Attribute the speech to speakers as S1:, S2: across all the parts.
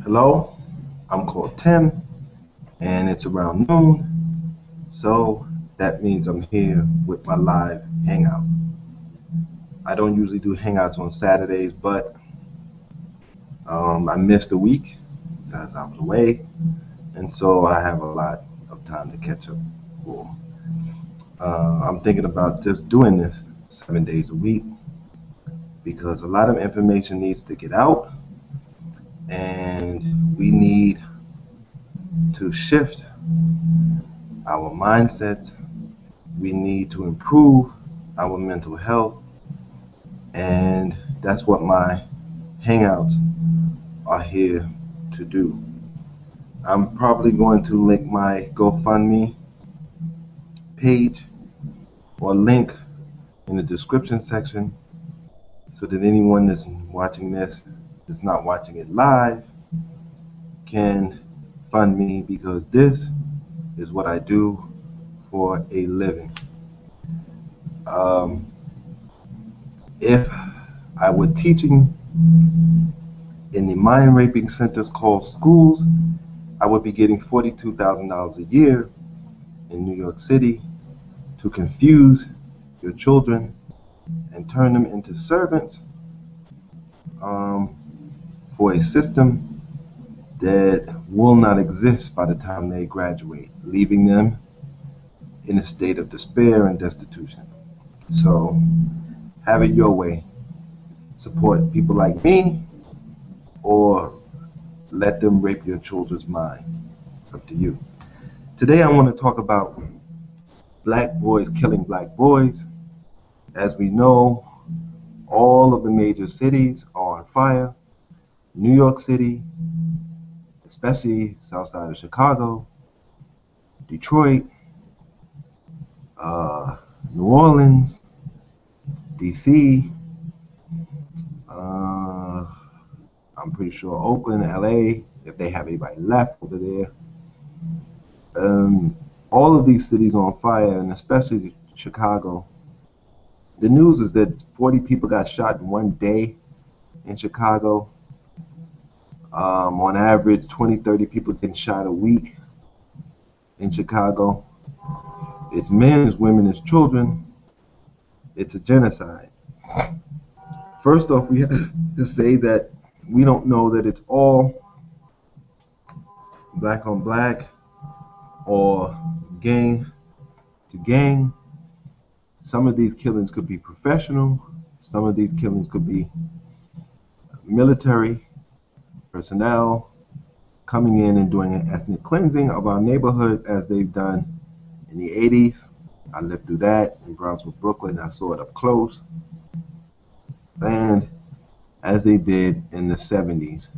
S1: Hello, I'm called Tim, and it's around noon, so that means I'm here with my live hangout. I don't usually do hangouts on Saturdays, but I missed a week since I was away, and so I have a lot of time to catch up for. I'm thinking about just doing this 7 days a week because a lot of information needs to get out, and we need to shift our mindsets. We need to improve our mental health, and that's what my hangouts are here to do. I'm probably going to link my GoFundMe page or link in the description section so that anyone that's watching this that's not watching it live can fund me, because this is what I do for a living. Um, if I were teaching in the mind raping centers called schools, I would be getting $42,000 a year in New York City to confuse your children and turn them into servants um, for a system that will not exist by the time they graduate, leaving them in a state of despair and destitution. So have it your way. Support people like me, or let them rape your children's mind. It's up to you. Today I want to talk about black boys killing black boys. As we know, all of the major cities are on fire. New York City, especially south side of Chicago, Detroit, uh, New Orleans, DC, I'm pretty sure Oakland, LA, if they have anybody left over there. All of these cities are on fire, and especially Chicago. The news is that 40 people got shot in one day in Chicago. On average, 20, 30 people getting shot a week in Chicago. It's men, it's women, it's children. It's a genocide. First off, we have to say that we don't know that it's all black on black or gang to gang. Some of these killings could be professional. Some of these killings could be military personnel coming in and doing an ethnic cleansing of our neighborhood, as they've done in the 80s. I lived through that in Brownsville, Brooklyn. I saw it up close. And as they did in the 70s.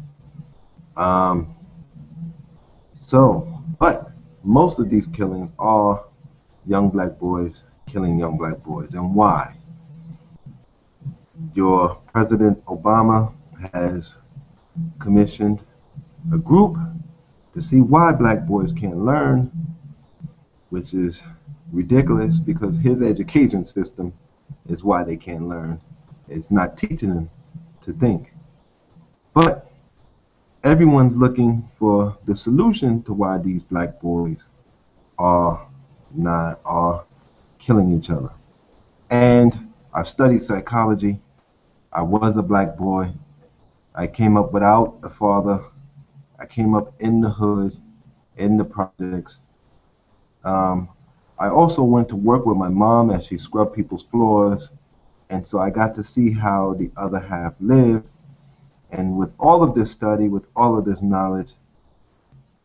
S1: But most of these killings are young black boys killing young black boys. And why? Your President Obama has commissioned a group to see why black boys can't learn, which is ridiculous because his education system is why they can't learn. It's not teaching them to think. But everyone's looking for the solution to why these black boys are killing each other. And I've studied psychology. I was a black boy. I came up without a father. I came up in the hood, in the projects. I also went to work with my mom as she scrubbed people's floors, and so I got to see how the other half lived. And with all of this study, with all of this knowledge,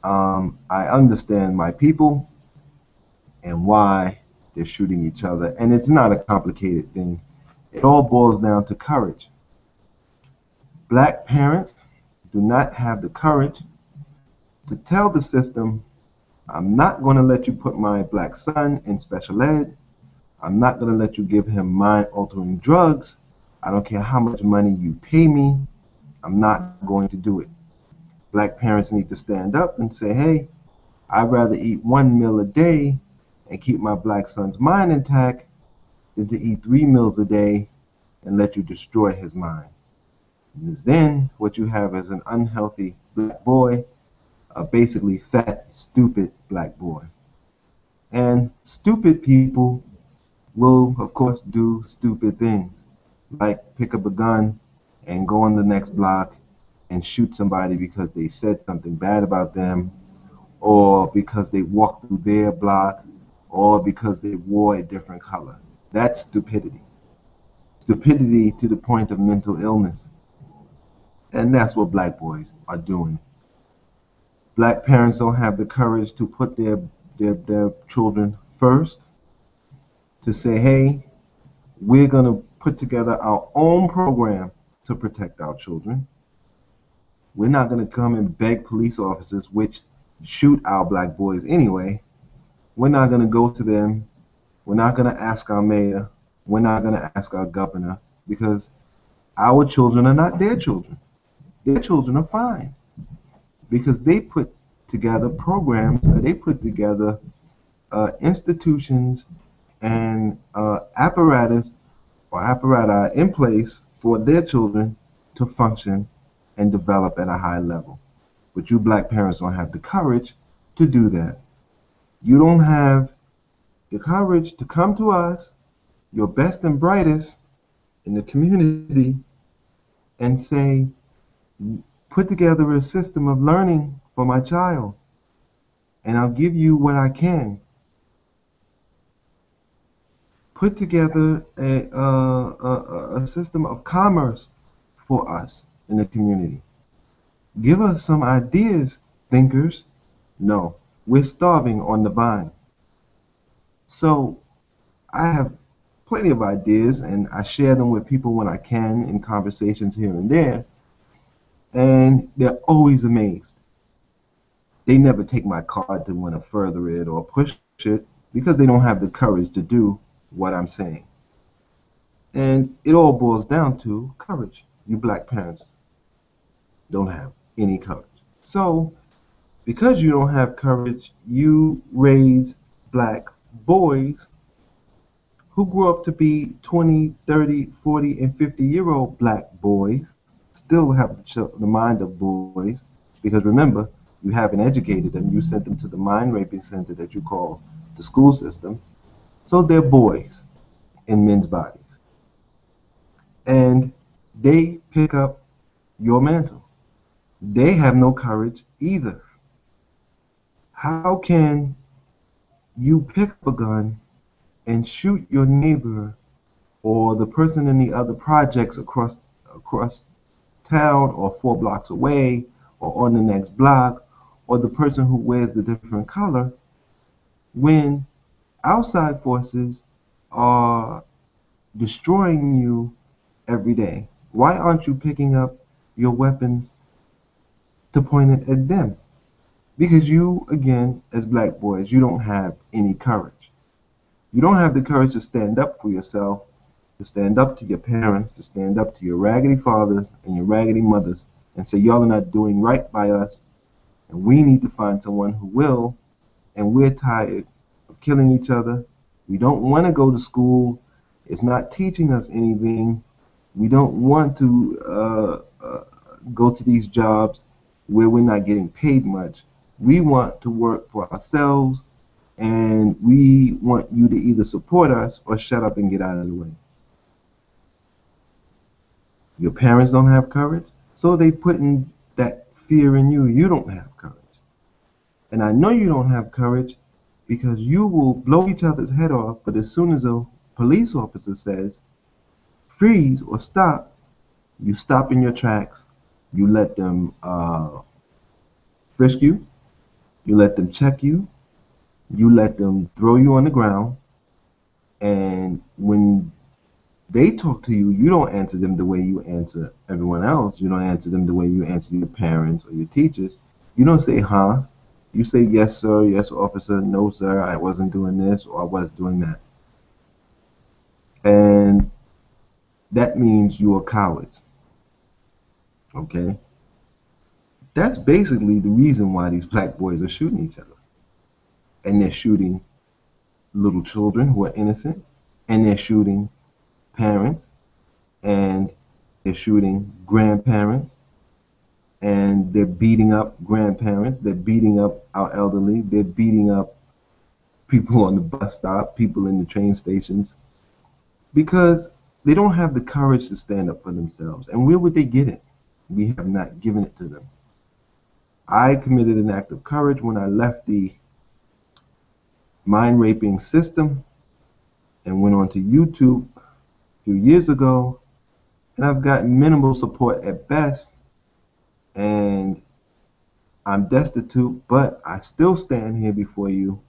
S1: I understand my people and why they're shooting each other. And it's not a complicated thing. It all boils down to courage. Black parents do not have the courage to tell the system, I'm not going to let you put my black son in special ed. I'm not going to let you give him mind-altering drugs. I don't care how much money you pay me. I'm not going to do it. Black parents need to stand up and say, hey, I'd rather eat 1 meal a day and keep my black son's mind intact than to eat 3 meals a day and let you destroy his mind. Then what you have is an unhealthy black boy, a basically fat, stupid black boy. And stupid people will, of course, do stupid things, like pick up a gun and go on the next block and shoot somebody because they said something bad about them, or because they walked through their block, or because they wore a different color. That's stupidity. Stupidity to the point of mental illness. And that's what black boys are doing. Black parents don't have the courage to put their children first, to say, hey, we're going to put together our own program to protect our children. We're not going to come and beg police officers, which shoot our black boys anyway. We're not going to go to them. We're not going to ask our mayor. We're not going to ask our governor, because our children are not their children. Their children are fine because they put together programs, they put together institutions and apparatus or apparati in place for their children to function and develop at a high level. But you black parents don't have the courage to do that. You don't have the courage to come to us, your best and brightest in the community, and say, put together a system of learning for my child, and I'll give you what I can. Put together a system of commerce for us in the community. Give us some ideas, thinkers. No, we're starving on the vine. So I have plenty of ideas, and I share them with people when I can in conversations here and there, and they're always amazed. They never take my card to want to further it or push it because they don't have the courage to do what I'm saying. And it all boils down to courage. You black parents don't have any courage. So, because you don't have courage, you raise black boys who grew up to be 20, 30, 40, and 50-year-old black boys, still have the mind of boys, because remember, you haven't educated them. You sent them to the mind raping center that you call the school system. So they're boys in men's bodies. And they pick up your mantle. They have no courage either. How can you pick up a gun and shoot your neighbor or the person in the other projects across town or 4 blocks away or on the next block, or the person who wears the different color, when outside forces are destroying you every day? Why aren't you picking up your weapons to point it at them? Because you, again, as black boys, you don't have any courage. You don't have the courage to stand up for yourself, to stand up to your parents, to stand up to your raggedy fathers and your raggedy mothers and say, y'all are not doing right by us, and we need to find someone who will, and we're tired of killing each other. We don't want to go to school. It's not teaching us anything. We don't want to go to these jobs where we're not getting paid much. We want to work for ourselves, and we want you to either support us or shut up and get out of the way. Your parents don't have courage, so they put in that fear in you. You don't have courage. And I know you don't have courage because you will blow each other's head off, but as soon as a police officer says, freeze or stop, you stop in your tracks. You let them frisk you. You let them check you. You let them throw you on the ground. And when they talk to you, you don't answer them the way you answer everyone else. You don't answer them the way you answer your parents or your teachers. You don't say, huh? You say, yes, sir, yes, officer, no, sir, I wasn't doing this or I was doing that. And that means you're cowards. Okay? That's basically the reason why these black boys are shooting each other. And they're shooting little children who are innocent, and they're shooting parents, and They're shooting grandparents, and they're beating up grandparents. They're beating up our elderly. They're beating up people on the bus stop, people in the train stations, because they don't have the courage to stand up for themselves. And where would they get it? We have not given it to them. I committed an act of courage when I left the mind raping system and went onto YouTube a few years ago, and I've gotten minimal support at best, and I'm destitute, but I still stand here before you,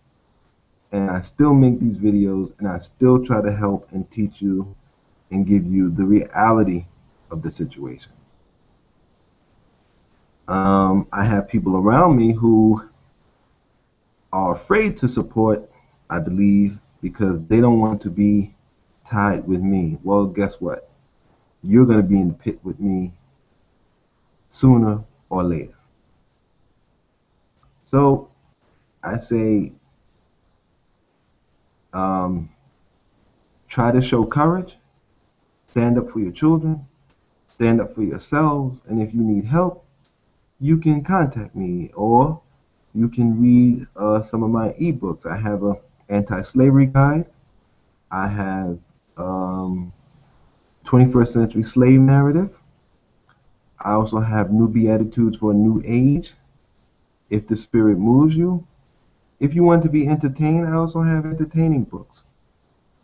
S1: and I still make these videos, and I still try to help and teach you and give you the reality of the situation. I have people around me who are afraid to support, I believe, because they don't want to be tied with me. Well, guess what? You're going to be in the pit with me sooner or later. So I say, try to show courage, stand up for your children, stand up for yourselves, and if you need help, you can contact me, or you can read some of my ebooks. I have a anti-slavery guide. I have 21st century slave narrative. I also have new beatitudes for a new age, if the spirit moves you. If you want to be entertained, I also have entertaining books.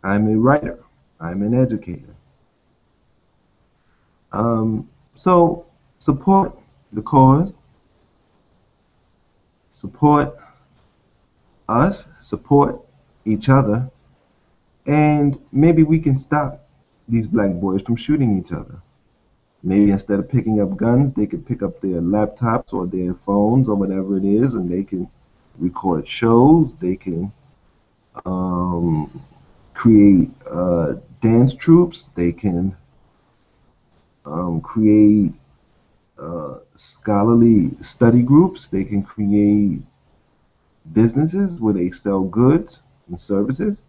S1: I'm a writer. I'm an educator. So support the cause, support us, support each other, and maybe we can stop these black boys from shooting each other. Maybe instead of picking up guns, they could pick up their laptops or their phones or whatever it is, and they can record shows. They can create dance troupes. They can create scholarly study groups. They can create businesses where they sell goods and services.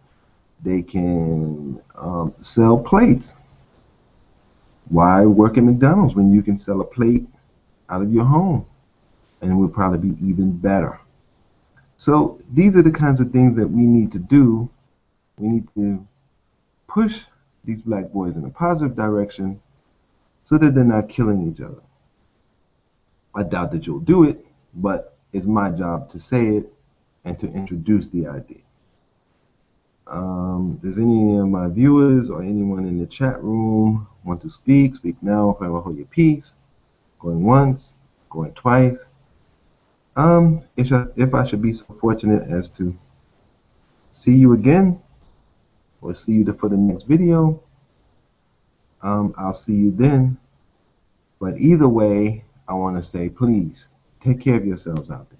S1: They can sell plates. Why work at McDonald's when you can sell a plate out of your home? And it would probably be even better. So these are the kinds of things that we need to do. We need to push these black boys in a positive direction so that they're not killing each other. I doubt that you'll do it, but it's my job to say it and to introduce the idea. Does any of my viewers or anyone in the chat room want to speak? Speak now, forever hold your peace. Going once, going twice. If I should be so fortunate as to see you again, or see you for the next video, I'll see you then. But either way, I want to say, please, take care of yourselves out there.